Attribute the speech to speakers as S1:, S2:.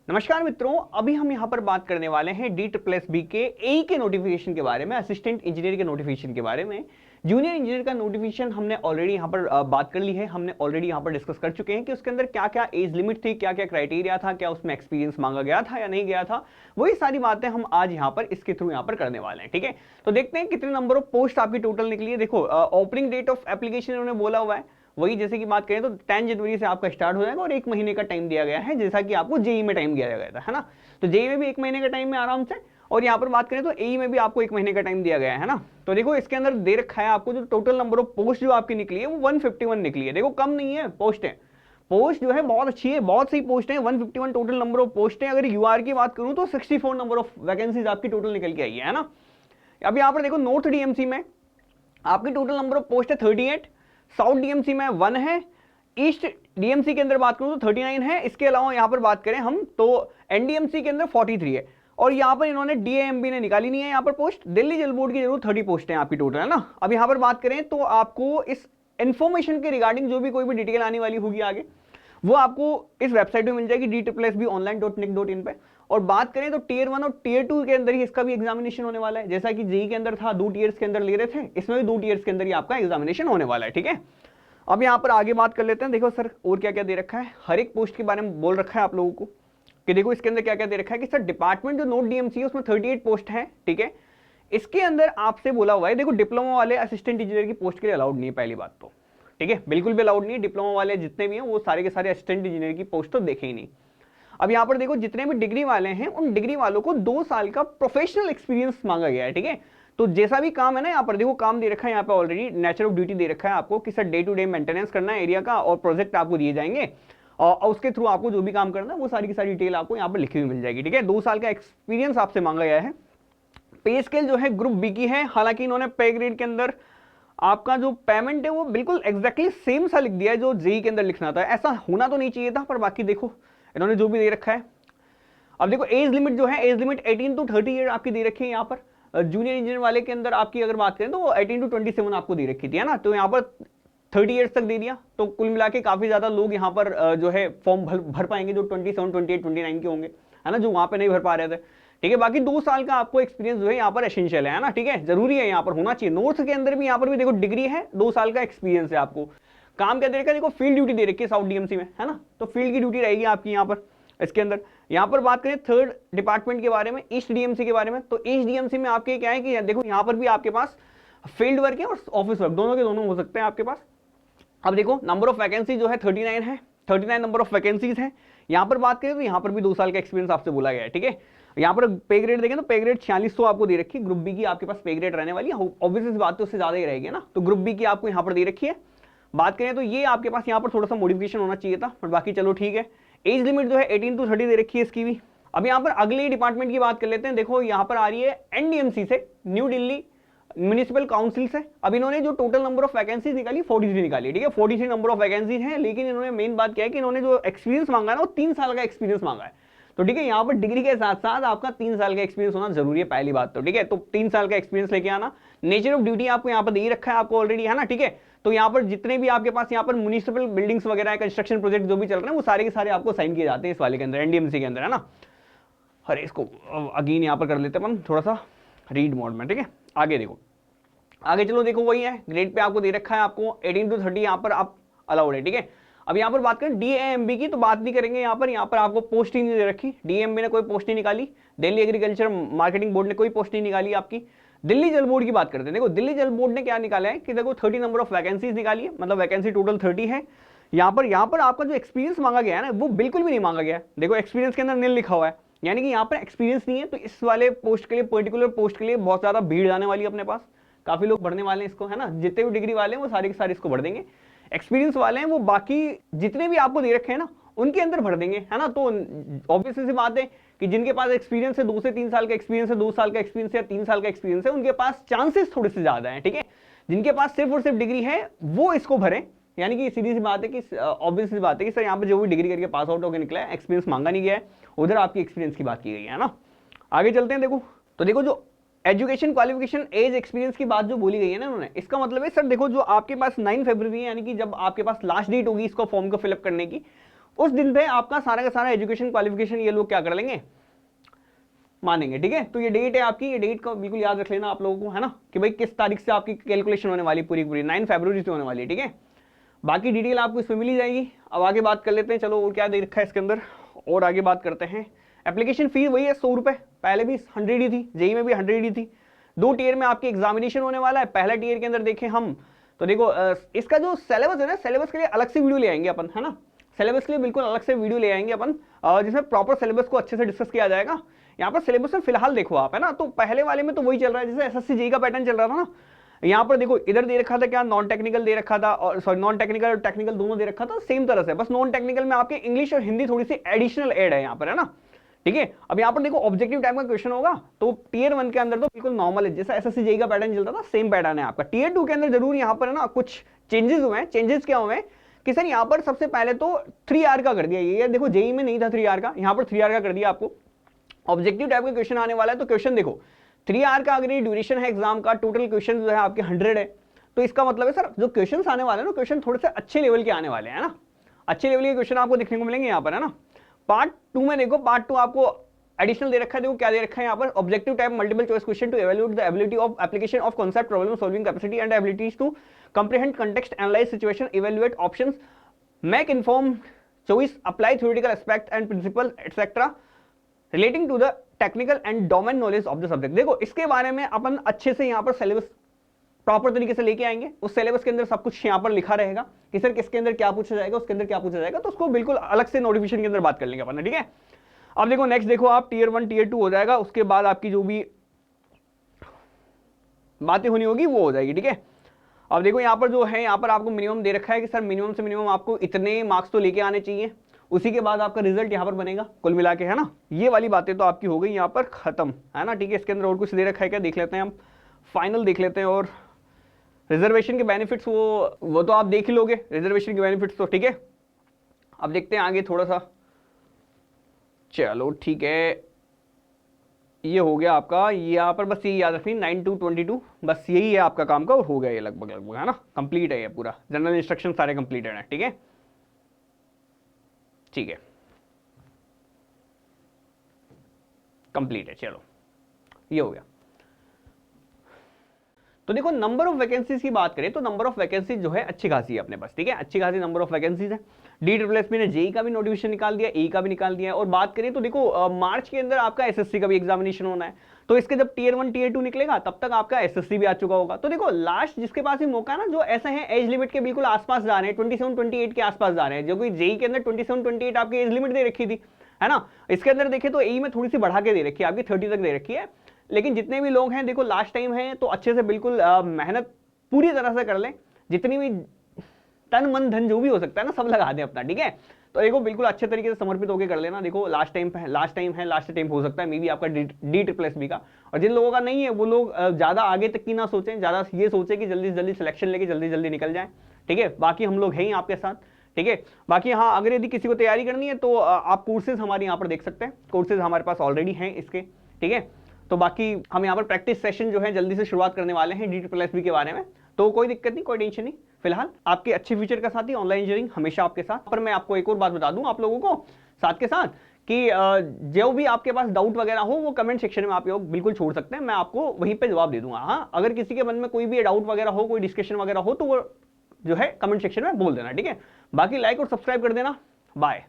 S1: नमस्कार मित्रों, अभी हम यहाँ पर बात करने वाले हैं DSSB के एई के नोटिफिकेशन के बारे में, असिस्टेंट इंजीनियर के नोटिफिकेशन के बारे में। जूनियर इंजीनियर का नोटिफिकेशन हमने ऑलरेडी यहाँ पर बात कर ली है, हमने ऑलरेडी यहाँ पर डिस्कस कर चुके हैं कि उसके अंदर क्या क्या एज लिमिट थी, क्या क्या क्राइटेरिया था, क्या उसमें एक्सपीरियंस मांगा गया था या नहीं गया था। वही सारी बातें हम आज यहाँ पर इसके थ्रू यहाँ पर करने वाले हैं। ठीक है, तो देखते हैं कितने नंबर ऑफ पोस्ट आपकी टोटल निकली है। देखो, ओपनिंग डेट ऑफ एप्लीकेशन उन्होंने बोला हुआ है, वही जैसे कि बात करें तो 10 जनवरी से आपका स्टार्ट हो जाएगा और 1 महीने का टाइम दिया गया है, जैसा कि आपको जेई में टाइम दिया गया था, है ना। तो जेई में भी 1 महीने का टाइम है आराम से, और यहाँ पर बात करें तो एई में भी आपको 1 महीने का टाइम दिया गया है ना। तो देखो इसके अंदर दे रखा है आपको जो टोटल नंबर ऑफ पोस्ट जो आपकी निकली है वो 151 निकली है। देखो कम नहीं है पोस्ट है, पोस्ट जो है बहुत अच्छी है, बहुत सही पोस्ट है। 151 टोटल नंबर ऑफ पोस्ट है। अगर यूआर की बात करूं तो 64 नंबर ऑफ वैकेंसीज आपकी टोटल निकल के आई है ना। अब यहाँ पर देखो नॉर्थ डीएमसी में आपकी टोटल नंबर ऑफ पोस्ट है 38, साउथ डीएमसी में 1 है, ईस्ट डीएमसी के अंदर बात करूं तो 39 है। इसके अलावा यहां पर बात करें हम तो एनडीएमसी के अंदर 43 है, और यहां पर इन्होंने डीएएमबी ने निकाली नहीं है यहाँ पर पोस्ट। दिल्ली जल बोर्ड की जरूर 30 पोस्ट है आपकी टोटल, है ना। अब यहां पर बात करें तो आपको इस इंफॉर्मेशन के रिगार्डिंग जो भी कोई भी डिटेल आने वाली होगी आगे, वो आपको इस वेबसाइट में मिल जाएगी DSSBonline.nic.in पे। और बात करें तो टीयर 1 और टीयर 2 के अंदर ही इसका भी एग्जामिनेशन होने वाला है, जैसा कि जेई के अंदर था 2 टीयर्स के अंदर ले रहे थे, इसमें भी 2 टीयर्स के अंदर ही आपका एग्जामिनेशन होने वाला है। ठीक है, अब यहाँ पर आगे बात कर लेते हैं। देखो सर और क्या क्या दे रखा है, हर एक पोस्ट के बारे में बोल रखा है आप लोगों को कि देखो इसके अंदर क्या क्या दे रखा है कि सर डिपार्टमेंट जो नॉर्थ डीएमसी है उसमें 38 पोस्ट है। ठीक है, इसके अंदर आपसे बोला हुआ है, देखो डिप्लोमा वाले असिस्टेंट इंजीनियर की पोस्ट के लिए अलाउड नहीं है पहली बात तो। ठीक है, बिल्कुल भी अलाउड नहीं है। डिप्लोमा वाले जितने भी हैं वो सारे के सारे असिस्टेंट इंजीनियर की पोस्ट तो देखे ही नहीं। अब यहाँ पर देखो जितने भी डिग्री वाले हैं उन डिग्री वालों को 2 साल का प्रोफेशनल एक्सपीरियंस मांगा गया है। ठीक है, तो जैसा भी काम है ना, यहाँ पर देखो काम दे रखा है, यहाँ पे ऑलरेडी नेचर ऑफ ड्यूटी दे रखा है आपको कि sir day to day maintenance करना है एरिया का, और प्रोजेक्ट आपको दिए जाएंगे और उसके थ्रू आपको जो भी काम करना है वो सारी की सारी डिटेल आपको यहाँ पर लिखी हुई मिल जाएगी। ठीक है, 2 साल का एक्सपीरियंस आपसे मांगा गया है। पे स्केल जो है ग्रुप बी की है, हालांकि इन्होंने पे ग्रेड के अंदर आपका जो पेमेंट है वो बिल्कुल एग्जैक्टली सेम सा लिख दिया है जो जेई के अंदर लिखना था। ऐसा होना तो नहीं चाहिए था, पर बाकी देखो इन्होंने जो भी दे रखा है। अब देखो एज लिमिट जो है, एज लिमिट 18 to 30 ईयर आपकी दे रखी है यहाँ पर। जूनियर इंजीनियर वाले के अंदर आपकी अगर बात करें तो 18 to 27 आपको दे रखी थी, है ना। तो यहाँ पर 30 ईयर्स तक दे दिया, तो कुल मिला के काफी ज्यादा लोग यहाँ पर जो है फॉर्म भर पाएंगे जो 27, 28, 29 के होंगे, है ना, जो वहां पे नहीं भर पा रहे थे। ठीक है, बाकी 2 साल का आपको एक्सपीरियंस जो है यहाँ पर एसेंशियल है ना। ठीक है, जरूरी है, यहाँ पर होना चाहिए। नॉर्थ के अंदर भी यहाँ पर भी देखो डिग्री है, 2 साल का एक्सपीरियंस है आपको। काम क्या दे रखा है, देखो फील्ड ड्यूटी दे रखी है साउथ डीएमसी में, है ना, तो फील्ड की ड्यूटी रहेगी आपकी यहाँ पर इसके अंदर। यहाँ पर बात करें थर्ड डिपार्टमेंट के बारे में, ईस्ट डीएमसी के बारे में, तो ईस्ट डीएमसी में आपके क्या है कि देखो यहाँ पर भी आपके पास फील्ड वर्क है और ऑफिस वर्क, दोनों के दोनों हो सकते हैं आपके पास। अब देखो नंबर ऑफ वैकेंसी जो है 39 है, 39 नंबर ऑफ वैकेंसीज है। यहाँ पर बात करें तो यहाँ पर भी 2 साल का एक्सपीरियंस आपसे बोला गया है। ठीक है, यहाँ पर पे ग्रेड देखें तो पे ग्रेड 4600 आपको दे रखी है। ग्रुप बी की आपके पास पे ग्रेड रहने वाली है, ऑब्वियसली बात तो उससे ज्यादा ही रहेगी ना। तो ग्रुप बी की आपको यहाँ पर दे रखी है। बात करें तो ये आपके पास यहाँ पर थोड़ा सा मॉडिफिकेशन होना चाहिए था, पर बाकी चलो ठीक है। एज लिमिट जो है 18 to 30 दे रखी है इसकी भी। अब यहाँ पर अगले डिपार्टमेंट की बात कर लेते हैं। देखो यहाँ पर आ रही है एनडीएमसी से, न्यू दिल्ली म्युनिसिपल काउंसिल से। अब इन्होंने जो टोटल नंबर ऑफ वैकेंसीज निकाली 43 निकाली। ठीक है, 43 नंबर ऑफ वैकेंसीज है, लेकिन इन्होंने मेन बात क्या है कि इन्होंने जो एक्सपीरियंस मांगा है ना वो 3 साल का एक्सपीरियंस मांगा है। तो ठीक है, यहाँ पर डिग्री के साथ साथ आपका 3 साल का एक्सपीरियंस होना जरूरी है पहली बात तो। ठीक है, तो 3 साल का एक्सपीरियंस लेके आना। नेचर ऑफ ड्यूटी आपको यहाँ पर दे रखा है आपको ऑलरेडी, है ना। ठीक है, तो यहाँ पर जितने भी आपके पास यहाँ पर म्युनिसिपल बिल्डिंग्स वगैरह कंस्ट्रक्शन प्रोजेक्ट जो भी चल रहे हैं वो सारे के सारे आपको साइन किए जाते हैं इस वाले के अंदर, एनडीएमसी के अंदर, है ना। अरे इसको अगेन यहाँ पर कर लेते हैं थोड़ा सा रीड मोड में। ठीक है, आगे देखो, आगे चलो देखो वही है, ग्रेड पे आपको दे रखा है आपको 18 to 30 यहाँ पर आप अलाउड है। ठीक है, अब यहाँ पर बात करें डीएएमबी की तो बात नहीं करेंगे यहाँ पर आपको पोस्ट ही नहीं दे रखी। डीएएमबी ने कोई पोस्ट नहीं निकाली, दिल्ली एग्रीकल्चर मार्केटिंग बोर्ड ने कोई पोस्ट नहीं निकाली आपकी। दिल्ली जल बोर्ड की बात करते हैं। देखो दिल्ली जल बोर्ड ने क्या निकाला है कि देखो 30 नंबर ऑफ वैकेंसीज निकाली है, मतलब वैकेंसी टोटल 30 है। यहाँ पर आपका जो एक्सपीरियंस मांगा गया है ना वो बिल्कुल भी नहीं मांगा गया। देखो एक्सपीरियंस के अंदर नील लिखा हुआ है, यानी कि यहाँ पर एक्सपीरियंस नहीं है। तो इस वाले पोस्ट के लिए, पर्टिकुलर पोस्ट के लिए बहुत ज्यादा भीड़ आने वाली है अपने पास, काफी लोग भरने वाले हैं इसको, है ना। जितने भी डिग्री वाले हैं वो सारे के सारे इसको भर देंगे। एक्सपीरियंस वाले हैं वो बाकी जितने भी आपको दे रखे हैं ना उनके अंदर भर देंगे, है ना। तो ऑब्वियसली सी बात है कि जिनके पास एक्सपीरियंस है 2 से 3 साल का एक्सपीरियंस है, 2 साल का एक्सपीरियंस है, 3 साल का एक्सपीरियंस है, उनके पास चांसेस थोड़े से ज्यादा है। ठीक है, जिनके पास सिर्फ और सिर्फ डिग्री है वो इसको भरें। यानी कि सीधी सी बात है कि ऑब्वियसली बात है कि सर यहाँ पे जो भी डिग्री करके पास आउट होकर निकला है, एक्सपीरियंस मांगा नहीं गया है, उधर आपकी एक्सपीरियंस की बात की गई है ना। आगे चलते हैं। देखो तो देखो जो एजुकेशन क्वालिफिकेशन एज एक्सपीरियंस की बात जो बोली गई है ना उन्होंने, इसका मतलब है सर देखो जो आपके पास 9 फरवरी है, यानी कि जब आपके पास लास्ट डेट होगी इसको फॉर्म को फिलअप करने की, उस दिन पे आपका सारा का सारा एजुकेशन क्वालिफिकेशन ये लोग क्या कर लेंगे, मानेंगे। ठीक है, तो ये डेट है आपकी, ये डेट का बिल्कुल याद रख लेना आप लोगों को, है ना, कि भाई किस तारीख से आपकी कैलकुलेशन होने वाली पूरी पूरी 9 फरवरी से होने वाली है। ठीक है, बाकी डिटेल आपको इसमें मिली जाएगी। अब आगे बात कर लेते हैं, चलो और क्या दे रखा है इसके अंदर, और आगे बात करते हैं। एप्लीकेशन फी वही है 100 रुपए, पहले भी 100 ही थी, जेई में भी 100 ही थी। 2 टीयर में आपकी एग्जामिनेशन होने वाला है। पहला टीयर के अंदर देखें हम तो देखो इसका जो सिलेबस है ना, सिलेबस के लिए अलग से वीडियो ले आएंगे अपन, है ना, सिलेबस के लिए बिल्कुल अलग से वीडियो ले आएंगे अपन, जिसमें प्रॉपर सिलेबस को अच्छे से डिस्कस किया जाएगा। यहाँ पर सिलेबस में फिलहाल देखो आप, है ना, तो पहले वाले में तो वही चल रहा है जैसे एसएससी जेई का पैटर्न चल रहा था ना। यहाँ पर देखो इधर दे रखा था क्या, नॉन टेक्निकल दे रखा था, और सॉरी नॉन टेक्निकल और टेक्निकल दोनों दे रखा था सेम तरह से, बस नॉन टेक्निकल में आपके इंग्लिश और हिंदी थोड़ी सी एडिशनल ऐड है यहाँ पर, है ना। ठीक है, अब यहाँ पर देखो ऑब्जेक्टिव टाइप का क्वेश्चन होगा, तो टीयर 1 के अंदर तो बिल्कुल नॉर्मल है, जैसा एसएससी जेई का पैटर्न चलता था सेम पैटर्न है आपका। टीयर 2 के अंदर जरूर यहाँ पर है ना कुछ चेंजेस हुए हैं। चेंजेस क्या हुए हैं कि सर यहाँ पर सबसे पहले तो 3R का कर दिया, ये देखो जेई में नहीं था 3R का, यहाँ पर 3R का कर दिया आपको। ऑब्जेक्टिव टाइप का क्वेश्चन आने वाला है, तो क्वेश्चन देखो 3R का अगर ये ड्यूरेशन है एग्जाम का, टोटल क्वेश्चन जो है आपके 100 है, तो इसका मतलब है सर जो क्वेश्चन आने वाले हैं ना, क्वेश्चन थोड़े से अच्छे लेवल के आने वाले हैं ना, अच्छे लेवल के क्वेश्चन आपको देखने को मिलेंगे यहाँ पर, है ना। पार्ट 2 में देखो, पार्ट 2 आपको एडिशनल दे रखा है, देखो क्या दे रखा है यहाँ पर, objective type multiple choice question to evaluate the ability of application of concept, problem solving capacity and abilities to comprehend context, analyse situation, evaluate options, make informed choice, apply theoretical aspect and principle etcetera relating to the technical and domain knowledge of the subject. देखो इसके बारे में अपन अच्छे से यहाँ पर syllabus proper तरीके से लेके आएंगे। उस सिलेबस के अंदर सब कुछ यहाँ पर लिखा रहेगा कि सर किसके अंदर क्या पूछा जाएगा, उसके अंदर क्या पूछा जाएगा, तो उसको बिल्कुल अलग से नोटिफिकेशन के अंदर बात कर लेंगे अपन। ठीक है, अब देखो नेक्स्ट देखो आप टीयर 1 टीयर 2 हो जाएगा, उसके बाद आपकी जो भी बातें होनी होगी वो हो जाएगी। ठीक है, अब देखो यहाँ पर जो है, यहाँ पर आपको मिनिमम दे रखा है कि सर मिनिमम से मिनिमम आपको इतने मार्क्स तो लेके आने चाहिए, उसी के बाद आपका रिजल्ट यहाँ पर बनेगा कुल मिला के, है ना। ये वाली बातें तो आपकी हो गई यहाँ पर खत्म, है ना। ठीक है, इसके अंदर और कुछ दे रखा है क्या, देख लेते हैं हम, फाइनल देख लेते हैं। और रिजर्वेशन के बेनिफिट्स वो तो आप देख ही लोगे, रिजर्वेशन के बेनिफिट्स तो। ठीक है, अब देखते हैं आगे थोड़ा सा, चलो ठीक है, ये हो गया आपका, यहाँ पर बस ये याद रखनी 9 to 22, बस यही है आपका काम का, और हो गया ये लगभग लगभग, है ना, कंप्लीट है ये पूरा, जनरल इंस्ट्रक्शन सारे कंप्लीटेड है। ठीक है, ठीक है, कंप्लीट है, चलो ये हो गया। तो देखो नंबर ऑफ वैकेंसीज की बात करें तो नंबर ऑफ वैकेंसीज जो है अच्छी खासी है अपने पास। ठीक है, अच्छी खासी नंबर ऑफ वैकेंसीज है। DSSB ने जेई का भी नोटिफिकेशन निकाल दिया, ई का भी निकाल दिया है। और बात करें तो देखो मार्च के अंदर आपका एसएससी का भी एग्जामिनेशन होना है, तो इसके जब टीयर 1 टीयर 2 निकलेगा तब तक आपका एसएससी भी आ चुका होगा। तो देखो लास्ट जिसके पास ही मौका ना, जो ऐसे हैं एज लिमिट के बिल्कुल आसपास जा रहे हैं, 27-28 के आसपास जा रहे हैं, जो कि जेई के अंदर 27-28 आपकी एज लिमिट दे रखी थी, है ना। इसके अंदर देखें तो ई में थोड़ी सी बढ़ा के दे रखी है, आपकी 30 तक दे रखी है। लेकिन जितने भी लोग हैं देखो लास्ट टाइम है, तो अच्छे से बिल्कुल मेहनत पूरी तरह से कर लें, जितनी भी तन मन धन जो भी हो सकता है ना सब लगा दें अपना। ठीक है, तो देखो बिल्कुल अच्छे तरीके से समर्पित होकर कर लेना। देखो लास्ट टाइम है, लास्ट टाइम हो सकता है मे बी आपका DSSB का, और जिन लोगों का नहीं है वो लोग ज्यादा आगे तक की ना सोचें, ज्यादा ये सोचें कि जल्दी से जल्दी सिलेक्शन लेके जल्दी जल्दी निकल जाए। ठीक है, बाकी हम लोग हैं आपके साथ। ठीक है, बाकी हाँ अगर यदि किसी को तैयारी करनी है तो आप कोर्सेज हमारे यहाँ पर देख सकते हैं, कोर्सेज हमारे पास ऑलरेडी हैं इसके। ठीक है, तो बाकी हम यहाँ पर प्रैक्टिस सेशन जो है जल्दी से शुरुआत करने वाले हैं DSSB के बारे में, तो कोई दिक्कत नहीं, कोई टेंशन नहीं। फिलहाल आपके अच्छे फ्यूचर का साथ ही ऑनलाइन इंजीनियरिंग हमेशा आपके साथ। पर मैं आपको एक और बात बता दूं आप लोगों को साथ के साथ कि जो भी आपके पास डाउट वगैरह हो वो कमेंट सेक्शन में आप लोग बिल्कुल छोड़ सकते हैं, मैं आपको वहीं पे जवाब दे दूंगा। हाँ, अगर किसी के मन में कोई भी डाउट वगैरह हो, कोई डिस्कशन वगैरह हो, तो वो जो है कमेंट सेक्शन में बोल देना। ठीक है, बाकी लाइक और सब्सक्राइब कर देना। बाय।